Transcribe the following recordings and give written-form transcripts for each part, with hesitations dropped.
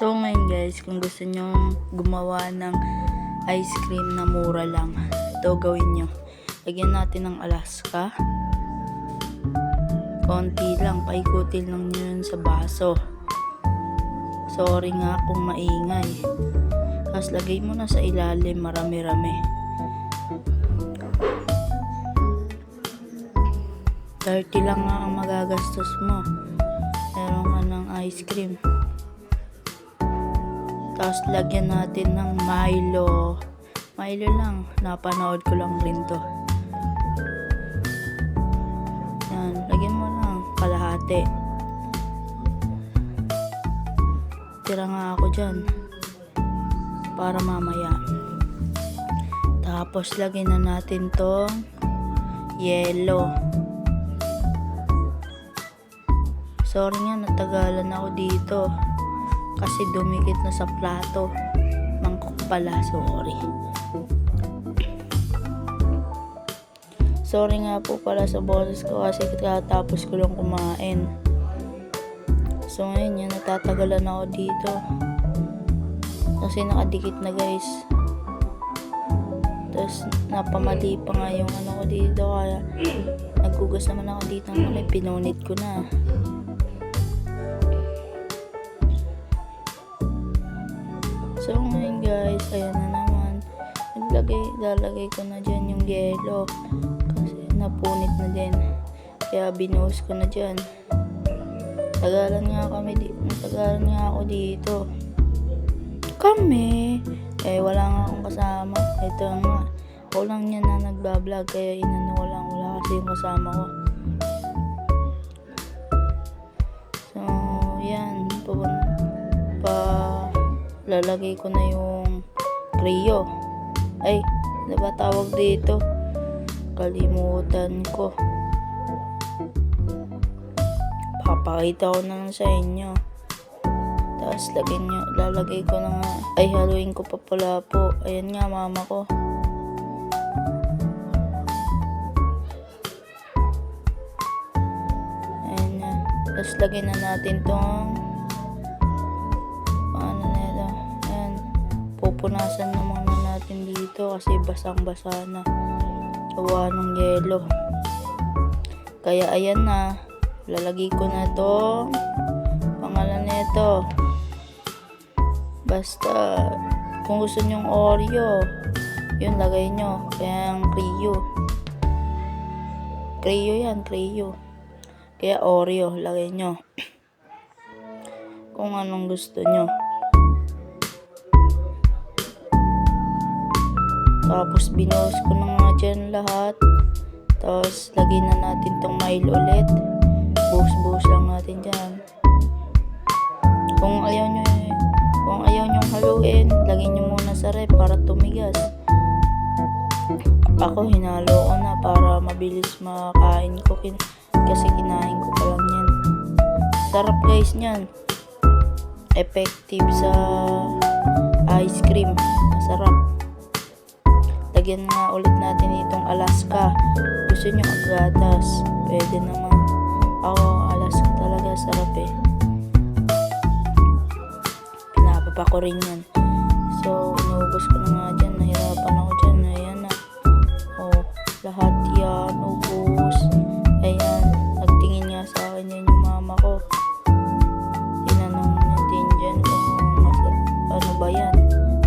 So ngayon guys, kung gusto nyo gumawa ng ice cream na mura lang, ito gawin nyo. Lagyan natin ng Alaska. Konti lang, paikutin lang nyo yun sa baso. Sorry nga kung maingay. Tapos lagay mo na sa ilalim, marami-rami. 30 lang nga ang magagastos mo. Meron ka ng ice cream. Tapos lagyan natin ng Milo. Milo lang. Napanood ko lang rin to. Yan. Lagyan mo lang kalahati. Tira nga ako dyan. Para mamaya. Tapos lagyan na natin tong yellow. Sorry nga, natagalan ako dito. Kasi dumikit na sa plato. Mangkok pala, sorry. Sorry nga po pala sa boses ko kasi katapos ko lang kumain. So ngayon yan, natatagalan ako dito. Kasi nakadikit na guys. Tapos napamali pa nga yung ano ko dito. Kaya naggugas naman ako dito ng pinunit ko na. So ngayon guys, ayan na naman. Lalagay ko na dyan yung yellow. Kasi napunit na din. Kaya binuhos ko na dyan. Tagalan nga ako dito. Kami. Wala nga akong kasama. Ito nga. Ako lang yan na nagbablog. Kaya inano ko lang. Wala kasi yung kasama ko. So, yan. Lalagay ko na yung Creo. Ay, ano ba tawag dito? Kalimutan ko. Papakita ko na lang sa inyo. Tapos lalagay ko na nga. Ay, haluin ko pa pala po. Ayan nga, mama ko. Ayan na. Tapos lagay na natin tong pupunasan naman natin dito kasi basang-basa na gawa ng yelo. Kaya ayan na, lalagay ko na to pangalan nito. Basta kung gusto nyong Oreo, yun lagay nyo. Kaya ang Creo yan, Creo. Kaya Oreo lagay nyo kung anong gusto nyo. Tapos binuhos ko na nga dyan lahat. Tapos lagyan na natin tong Milo ulit. Buhos-buhos lang natin dyan. Kung ayaw nyo haluin, lagyan nyo muna sa ref para tumigas. Ako hinalo ko na para mabilis makain ko. Kasi kinain ko pa lang yan. Sarap guys nyan. Effective sa ice cream. Masarap. Lagyan nga ulit natin itong Alaska. Gusto nyo agatas, pwede naman. Ako, Alaska talaga, sarap eh. Pinapapa ko rin yan. So, inubos ko na nga dyan. Nahirapan ako dyan. Ayan na. Oh, lahat yan. Ubos. Ayan. Nagtingin nga sa akin yan yung mama ko. Tinanong natin dyan kung ano ba yan.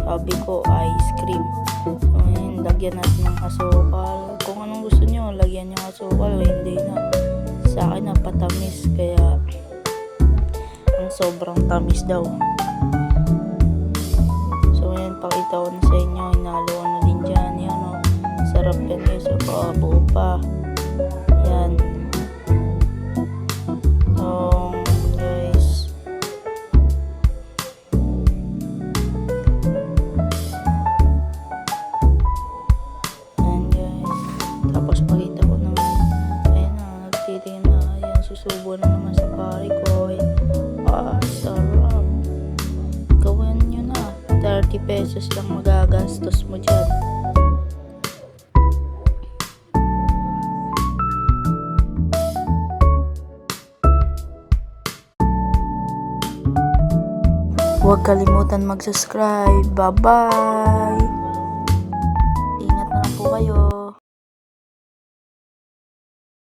Sabi ko, ice cream. So, ayan, lagyan natin ng asukal. Kung anong gusto nyo, lagyan nyo asukal o hindi na. Sa akin, napatamis. Kaya, ang sobrang tamis daw. So, ayan, pakita ko na sa inyo. Hinalo na din dyan. Yan, o. Sarap yan guys. So, buo pa. Yan. Tapos pakita ko naman. Ayan na, nagtitingin na. Ayan, susubo na naman sa pare ko. Sarap. Gawin nyo na. 30 pesos lang magagastos mo dyan. Huwag kalimutan mag-subscribe. Bye-bye!